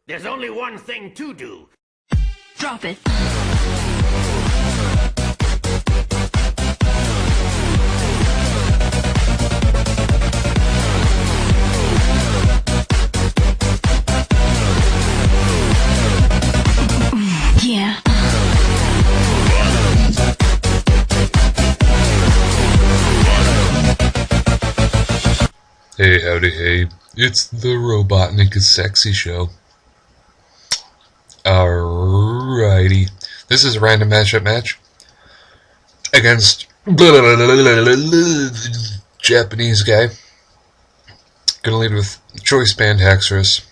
There's only one thing to do. Drop it. Yeah. Hey, howdy, hey. It's the RobotnikIsSexy show. Alrighty. This is a random matchup match against Japanese guy. Gonna lead with choice band Haxorus.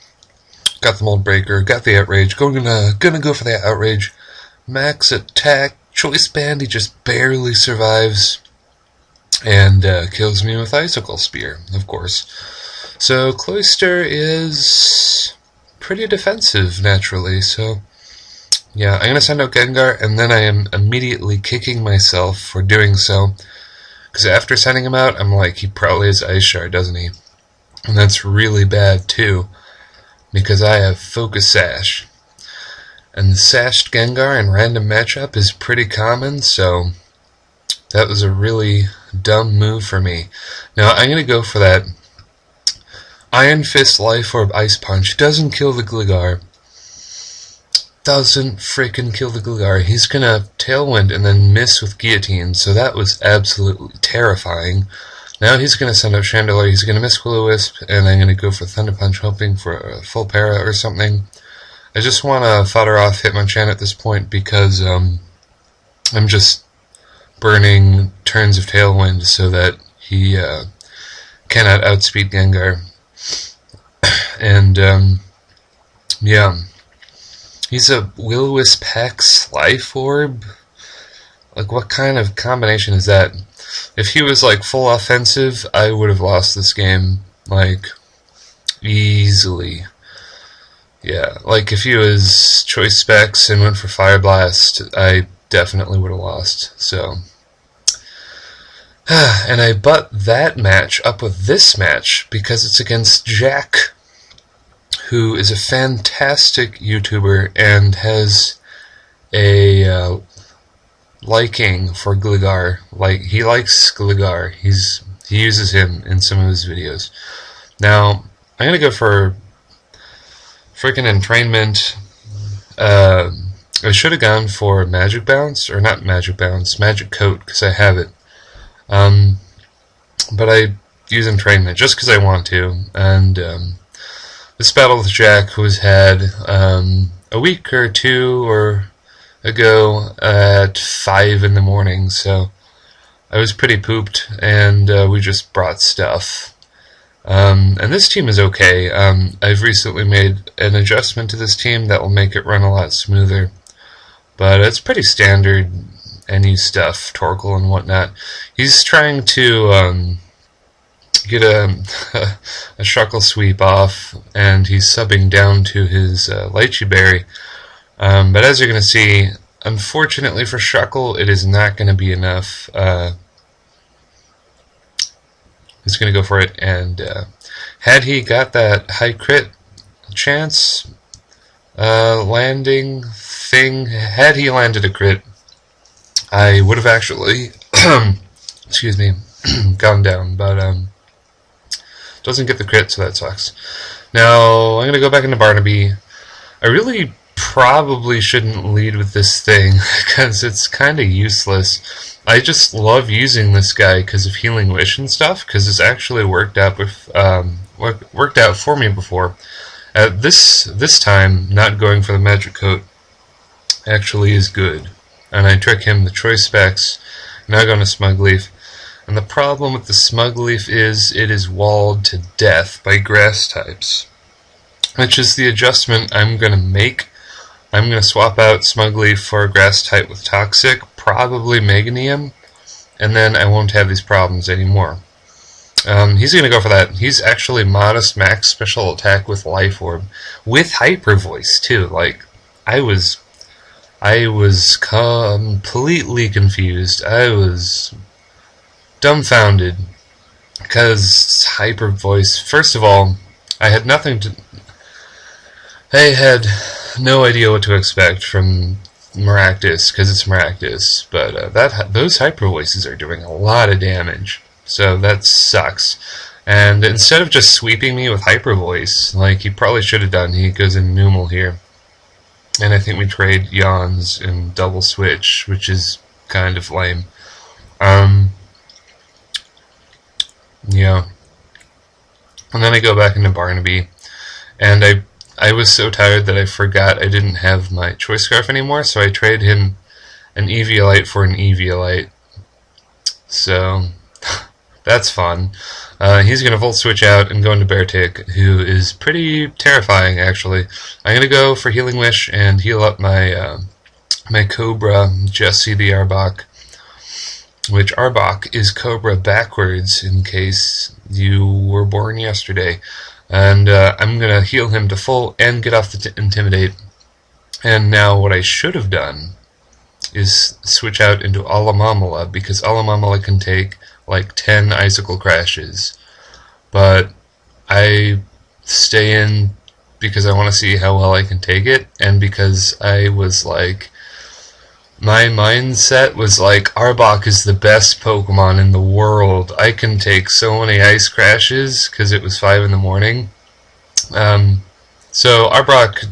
Got the mold breaker, got the outrage. Gonna go for that outrage. Max attack, choice band, he just barely survives. And kills me with Icicle Spear, of course. So Cloyster is pretty defensive, naturally, so yeah, I'm going to send out Gengar, and then I am immediately kicking myself for doing so, because after sending him out, I'm like, he probably has Ice Shard, doesn't he? And that's really bad, too, because I have Focus Sash. And the Sashed Gengar in random matchup is pretty common, so that was a really dumb move for me. Now, I'm going to go for that Iron Fist Life Orb Ice Punch. Doesn't kill the Gligar. Doesn't freaking kill the Gligar. He's going to Tailwind and then miss with Guillotine, so that was absolutely terrifying. Now he's going to send out Chandelure, he's going to miss Will-O-Wisp, and I'm going to go for Thunder Punch, hoping for a full para or something. I just want to fodder off Hitmonchan at this point because I'm just burning turns of Tailwind so that he cannot outspeed Gengar. And yeah, he's a Will-O-Wisp Hex Life Orb. Like, what kind of combination is that? If he was like full offensive, I would have lost this game like easily. Yeah, like if he was choice specs and went for Fire Blast, I definitely would have lost. So and I butt that match up with this match because it's against Jack, who is a fantastic YouTuber and has a liking for Gligar. Like, he likes Gligar. He uses him in some of his videos. Now, I'm gonna go for freaking Entrainment. I should have gone for Magic Bounce, or not Magic Bounce, Magic Coat, because I have it. But I use Entrainment just because I want to, and this battle with Jack, who has had a week or two ago at 5 in the morning, so I was pretty pooped, and we just brought stuff. And this team is okay. I've recently made an adjustment to this team that will make it run a lot smoother, but it's pretty standard NU stuff, Torkoal and whatnot. He's trying to get a Shuckle Sweep off, and he's subbing down to his Lychee Berry. But as you're going to see, unfortunately for Shuckle, it is not going to be enough. He's going to go for it, and had he got that high crit chance landing thing, had he landed a crit, I would have actually, excuse me, gone down, but doesn't get the crit, so that sucks. Now, I'm going to go back into Barnaby. I really probably shouldn't lead with this thing, because it's kind of useless. I just love using this guy because of Healing Wish and stuff, because it's actually worked out for me before. This time, not going for the Magic Coat actually is good. And I trick him the choice specs, now going to Smugleaf. And the problem with the Smugleaf is it is walled to death by grass types, which is the adjustment I'm going to make. I'm going to swap out Smugleaf for a grass type with Toxic, probably Meganium, and then I won't have these problems anymore. He's going to go for that. He's actually Modest Max Special Attack with Life Orb, with Hyper Voice too. Like, I was completely confused. I was dumbfounded because Hyper Voice. First of all, I had nothing to I had no idea what to expect from Maractus, because it's Maractus, but those hyper voices are doing a lot of damage, so that sucks. And instead of just sweeping me with hyper voice, like he probably should have done, he goes in Numal here. And I think we trade Yawns and double switch, which is kind of lame. Yeah. And then I go back into Barnaby, and I was so tired that I forgot I didn't have my Choice Scarf anymore, so I trade him an Eviolite for an Eviolite. So, that's fun. He's going to Volt Switch out and go into Beartick, who is pretty terrifying, actually. I'm going to go for Healing Wish and heal up my my Cobra, Jesse the Arbok, which Arbok is Cobra backwards, in case you were born yesterday. And I'm going to heal him to full and get off the Intimidate. And now what I should have done is switch out into Alamamala, because Alamamala can take like 10 Icicle Crashes. But I stay in because I want to see how well I can take it, and because I was like, my mindset was like, Arbok is the best Pokemon in the world. I can take so many Ice Crashes, because it was 5 in the morning. So Arbok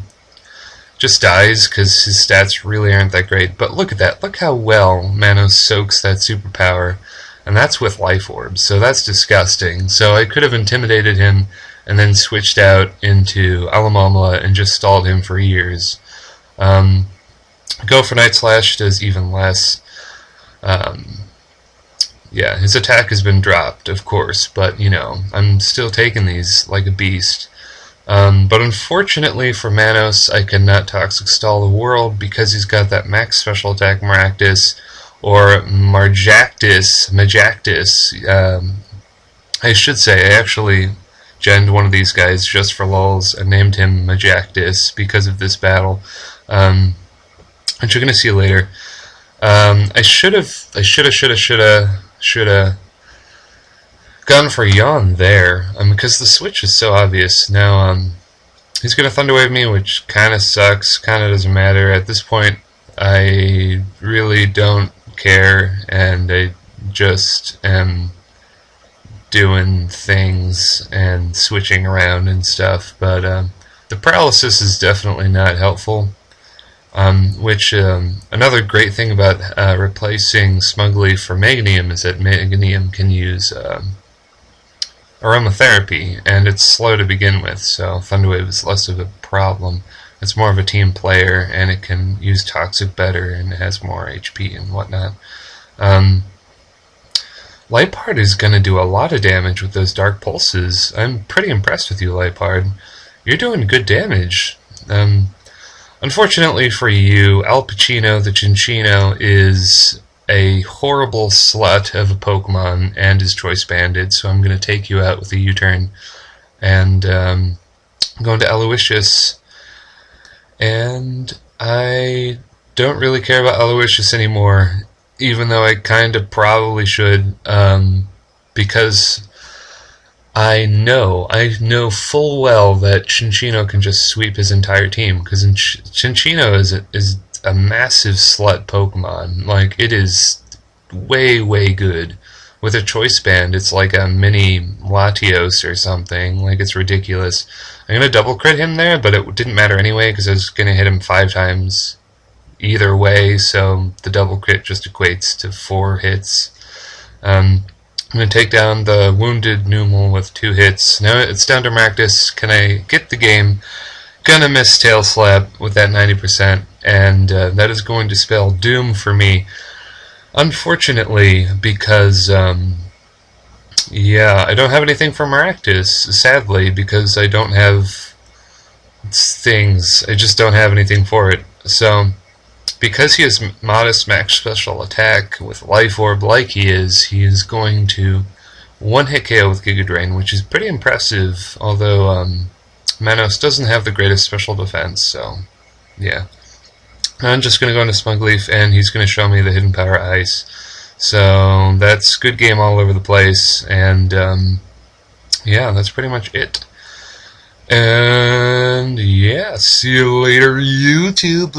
just dies because his stats really aren't that great. But look at that. Look how well Manos soaks that superpower. And that's with Life Orbs, so that's disgusting. So I could have intimidated him and then switched out into Alamamala and just stalled him for years. Go for Night Slash does even less. Yeah, his attack has been dropped, of course, but, you know, I'm still taking these like a beast. But unfortunately for Manos, I cannot Toxic Stall the World because he's got that max special attack Maractus, or Majactus. I should say, I actually genned one of these guys just for lulz and named him Majactus because of this battle. Which you're gonna see later. I shoulda gone for Yawn there, because the switch is so obvious. Now, he's gonna Thunder Wave me, which kinda sucks, kinda doesn't matter. At this point, I really don't care, and I just am doing things and switching around and stuff, but the paralysis is definitely not helpful. Another great thing about replacing Smugleaf for Meganium is that Meganium can use aromatherapy, and it's slow to begin with, so Thunderwave is less of a problem. It's more of a team player, and it can use Toxic better, and it has more HP and whatnot. Lipard is going to do a lot of damage with those Dark Pulses. I'm pretty impressed with you, Lipard. You're doing good damage. Unfortunately for you, Al Pacino the Cinccino is a horrible slut of a Pokemon and is choice banded, so I'm going to take you out with a U-turn. And I'm going to Aloysius. And I don't really care about Aloysius anymore, even though I kind of probably should, because I know full well that Cinccino can just sweep his entire team, because Cinccino is a massive slut Pokemon. Like, it is way good. With a choice band, it's like a mini Latios or something. Like, it's ridiculous. I'm going to double crit him there, but it didn't matter anyway, because I was going to hit him 5 times either way, so the double crit just equates to 4 hits. I'm going to take down the wounded Numal with 2 hits. Now it's down to Maractus. Can I get the game? Gonna miss Tail Slap with that 90%, and that is going to spell doom for me. Unfortunately, because, yeah, I don't have anything for Maractus, sadly, because I don't have things. I just don't have anything for it. So, because he has modest max special attack with Life Orb like he is going to one-hit KO with Giga Drain, which is pretty impressive, although Manos doesn't have the greatest special defense, so yeah. I'm just going to go into Smugleaf, and he's going to show me the Hidden Power Ice. So that's good game all over the place, and yeah, that's pretty much it. And yeah, see you later, YouTube.